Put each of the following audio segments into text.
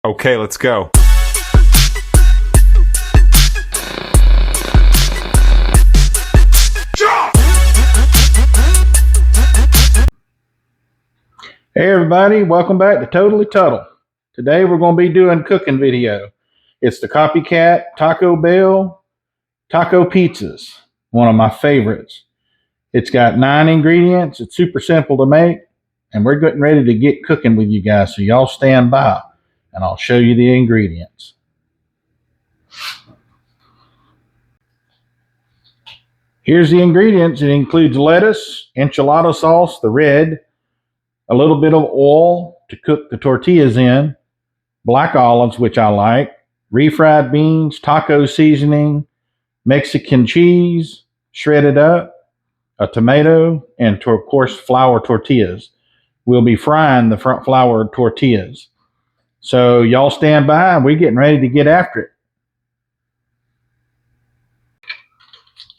Okay, let's go. Hey everybody, welcome back to Totally Tuttle. Today we're going to be doing a cooking video. It's the Copycat Taco Bell Taco Pizzas, one of my favorites. It's got 9 ingredients, it's super simple to make, and we're getting ready to get cooking with you guys, so y'all stand by and I'll show you the ingredients. Here's the ingredients. It includes lettuce, enchilada sauce, the red, a little bit of oil to cook the tortillas in, black olives, which I like, refried beans, taco seasoning, Mexican cheese, shredded up, a tomato, and of course flour tortillas. We'll be frying the flour tortillas. So y'all stand by and we're getting ready to get after it.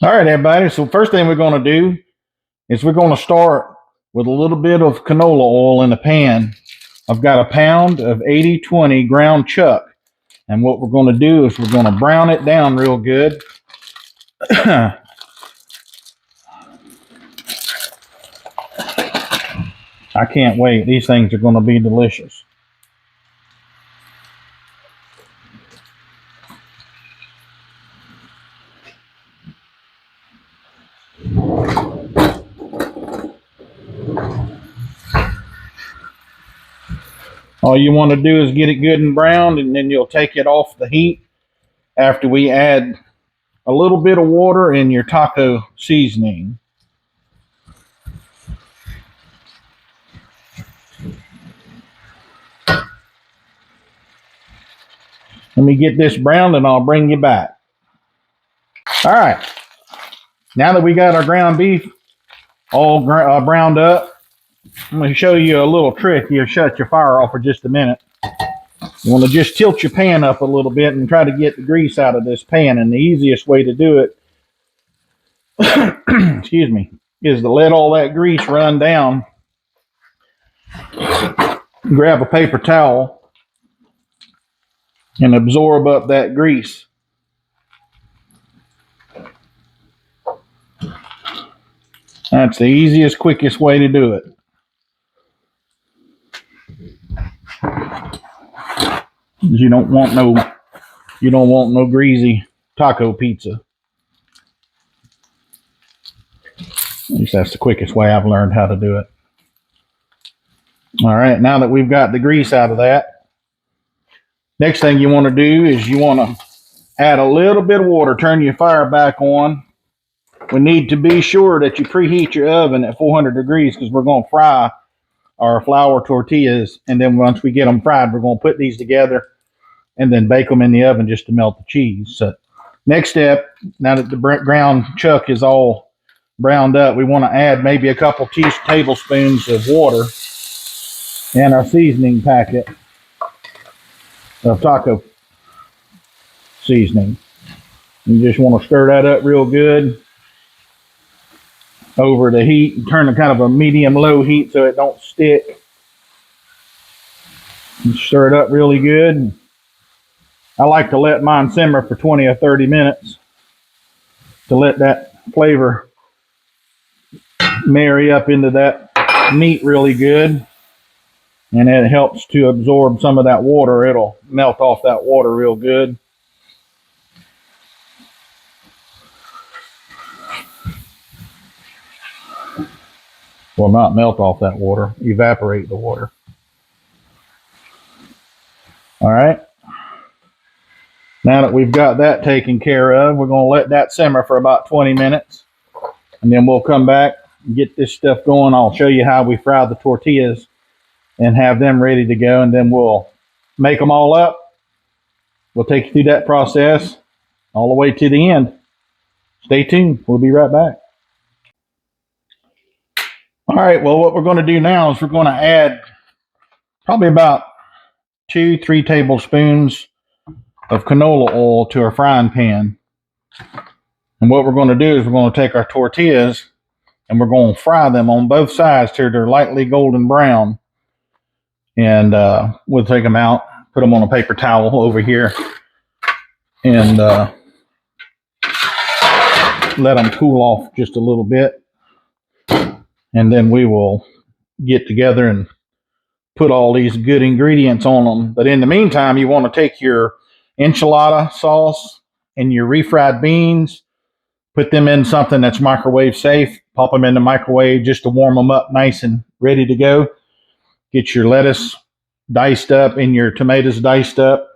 All right, everybody. So first thing we're going to do is we're going to start with a little bit of canola oil in the pan. I've got a pound of 80/20 ground chuck. And what we're going to do is we're going to brown it down real good. I can't wait. These things are going to be delicious. All you want to do is get it good and browned, and then you'll take it off the heat after we add a little bit of water and your taco seasoning. Let me get this browned and I'll bring you back. All right. Now that we got our ground beef all browned up, I'm going to show you a little trick. You shut your fire off for just a minute. You want to just tilt your pan up a little bit and try to get the grease out of this pan. And the easiest way to do it, excuse me, is to let all that grease run down. Grab a paper towel and absorb up that grease. That's the easiest, quickest way to do it. You don't want no greasy taco pizza. At least that's the quickest way I've learned how to do it. All right, now that we've got the grease out of that, next thing you want to do is you want to add a little bit of water. Turn your fire back on. We need to be sure that you preheat your oven at 400 degrees because we're going to fry our flour tortillas. And then once we get them fried, we're going to put these together and then bake them in the oven just to melt the cheese. So next step, now that the ground chuck is all browned up, we want to add maybe a couple tablespoons of water and our seasoning packet of taco seasoning. You just want to stir that up real good over the heat. Turn to kind of a medium-low heat so it don't stick. And stir it up really good. I like to let mine simmer for 20 or 30 minutes to let that flavor marry up into that meat really good. And it helps to absorb some of that water. It'll melt off that water real good. Well, not melt off that water, evaporate the water. All right. Now that we've got that taken care of, we're going to let that simmer for about 20 minutes. And then we'll come back and get this stuff going. I'll show you how we fry the tortillas and have them ready to go. And then we'll make them all up. We'll take you through that process all the way to the end. Stay tuned. We'll be right back. All right, well, what we're going to do now is we're going to add probably about 2-3 tablespoons of canola oil to our frying pan. And what we're going to do is we're going to take our tortillas and we're going to fry them on both sides till they're lightly golden brown. And we'll take them out, put them on a paper towel over here and let them cool off just a little bit. And then we will get together and put all these good ingredients on them. But in the meantime, you want to take your enchilada sauce and your refried beans, put them in something that's microwave safe, pop them in the microwave just to warm them up nice and ready to go. Get your lettuce diced up and your tomatoes diced up,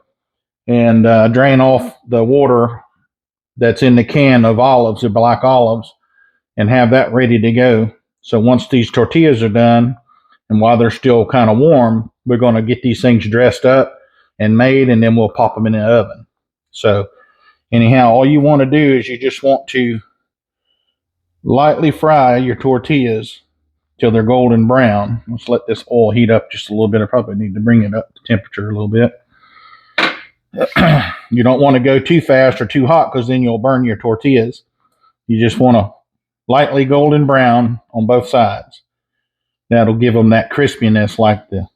and drain off the water that's in the can of olives, or black olives, and have that ready to go. So once these tortillas are done, and while they're still kind of warm, we're going to get these things dressed up and made, and then we'll pop them in the oven. So anyhow, all you want to do is you just want to lightly fry your tortillas till they're golden brown. Let's let this oil heat up just a little bit. I probably need to bring it up to temperature a little bit. You don't want to go too fast or too hot because then you'll burn your tortillas. You just want to lightly golden brown on both sides. That'll give them that crispiness like the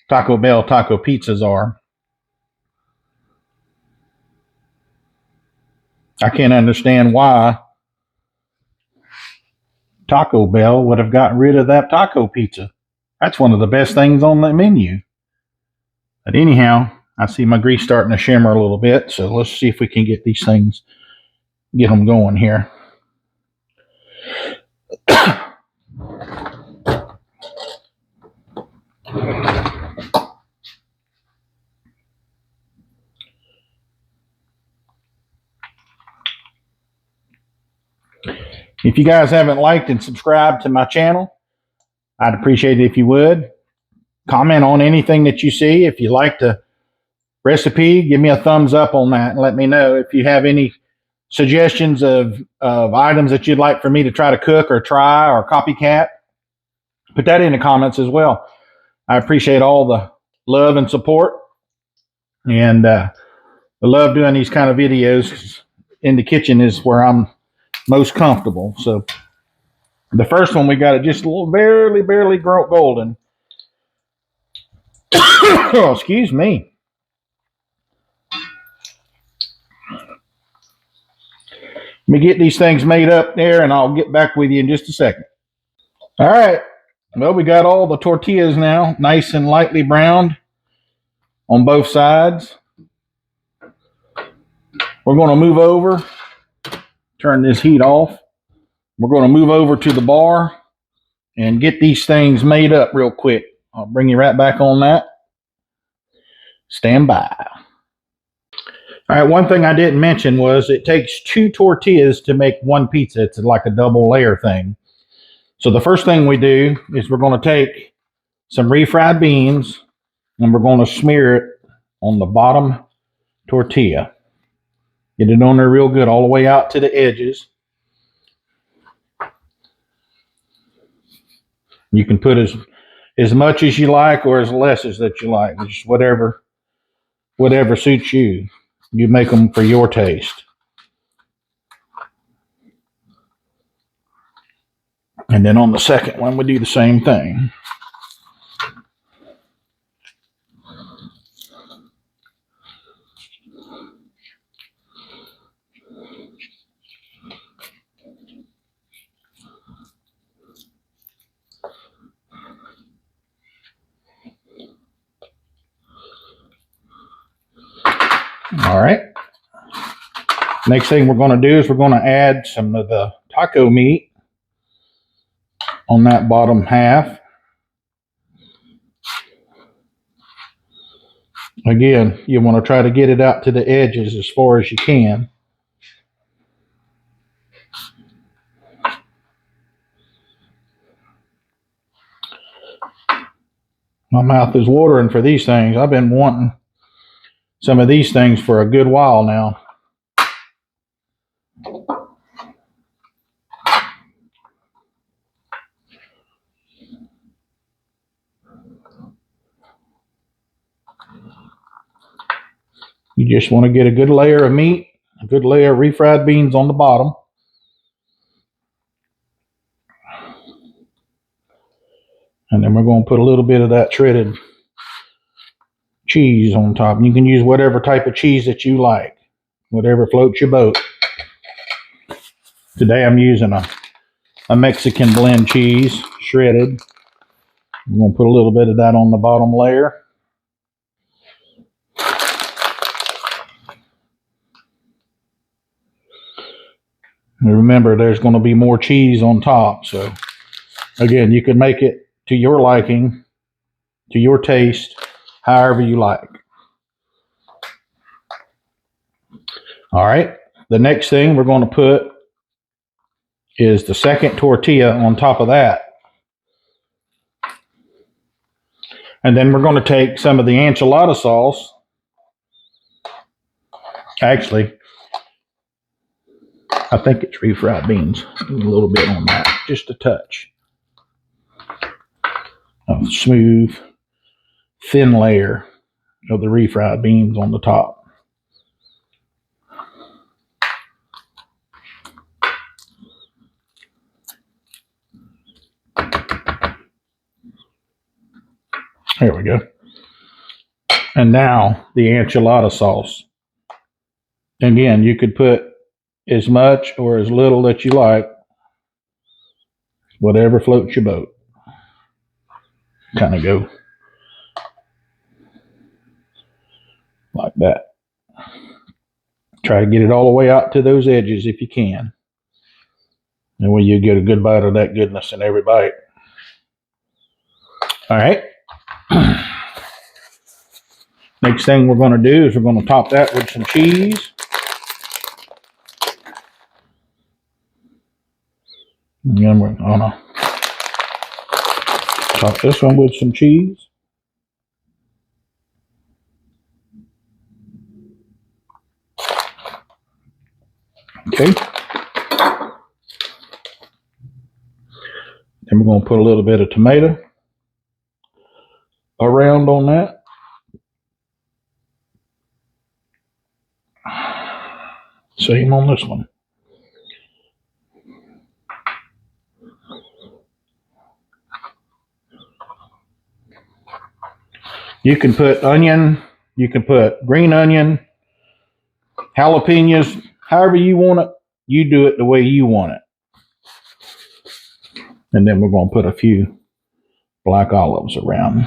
Taco Bell taco pizzas are. I can't understand why Taco Bell would have gotten rid of that taco pizza. That's one of the best things on the menu. But anyhow, I see my grease starting to shimmer a little bit, so let's see if we can get these things, get them going here. If you guys haven't liked and subscribed to my channel, I'd appreciate it if you would. Comment on anything that you see. If you like the recipe, give me a thumbs up on that and let me know. If you have any suggestions of items that you'd like for me to try to cook or try or copycat, put that in the comments as well. I appreciate all the love and support. And I love doing these kind of videos. In the kitchen is where I'm most comfortable. So the first one, we got it just a little barely golden. Oh, excuse me. Let me get these things made up there, and I'll get back with you in just a second. All right. Well, we got all the tortillas now nice and lightly browned on both sides. We're going to move over, turn this heat off. We're going to move over to the bar and get these things made up real quick. I'll bring you right back on that. Stand by. All right, one thing I didn't mention was it takes 2 tortillas to make one pizza. It's like a double layer thing. So the first thing we do is we're going to take some refried beans and we're going to smear it on the bottom tortilla. Get it on there real good all the way out to the edges. You can put as much as you like or as less as that you like. Just whatever suits you. You make them for your taste. And then on the second one, we do the same thing. All right. Next thing we're going to do is we're going to add some of the taco meat on that bottom half. Again, you want to try to get it out to the edges as far as you can. My mouth is watering for these things. I've been wanting some of these things for a good while now. You just want to get a good layer of meat, a good layer of refried beans on the bottom. And then we're going to put a little bit of that shredded cheese on top. You can use whatever type of cheese that you like, whatever floats your boat. Today I'm using a Mexican blend cheese, shredded. I'm going to put a little bit of that on the bottom layer. And remember, there's going to be more cheese on top. So again, you can make it to your liking, to your taste, however you like. All right. The next thing we're going to put is the second tortilla on top of that. And then we're going to take some of the enchilada sauce. Actually, I think it's refried beans. A little bit on that, just a touch. A smooth, thin layer of the refried beans on the top. There we go. And now the enchilada sauce. Again, you could put as much or as little that you like, whatever floats your boat. Kind of go like that. Try to get it all the way out to those edges if you can. And when you get a good bite of that goodness in every bite. All right. Next thing we're going to do is we're going to top that with some cheese. And then we're going to top this one with some cheese. Okay. Then we're going to put a little bit of tomato around on that. Same on this one. You can put onion, you can put green onion, jalapenos, however you want it. You do it the way you want it. And then we're going to put a few black olives around.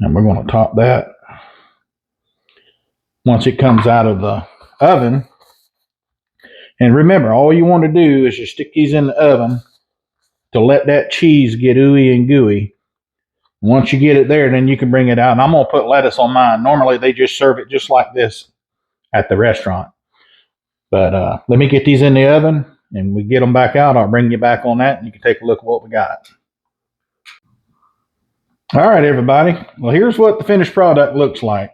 And we're going to top that. Once it comes out of the oven, and remember, all you want to do is just stick these in the oven to let that cheese get ooey and gooey. Once you get it there, then you can bring it out. And I'm going to put lettuce on mine. Normally, they just serve it just like this at the restaurant. But let me get these in the oven, and we get them back out. I'll bring you back on that, and you can take a look at what we got. All right, everybody. Well, here's what the finished product looks like.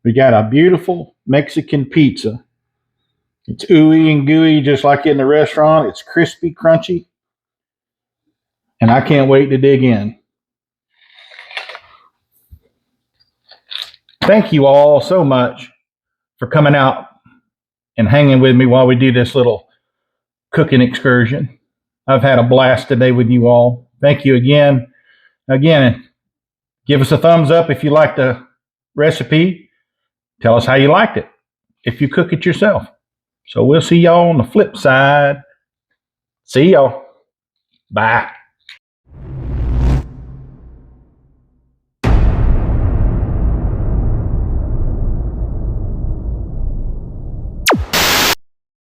We got a beautiful Mexican pizza. It's ooey and gooey, just like in the restaurant. It's crispy, crunchy. And I can't wait to dig in. Thank you all so much for coming out and hanging with me while we do this little cooking excursion. I've had a blast today with you all. Thank you again. Again, give us a thumbs up if you like the recipe. Tell us how you liked it if you cook it yourself. So we'll see y'all on the flip side. See y'all. Bye.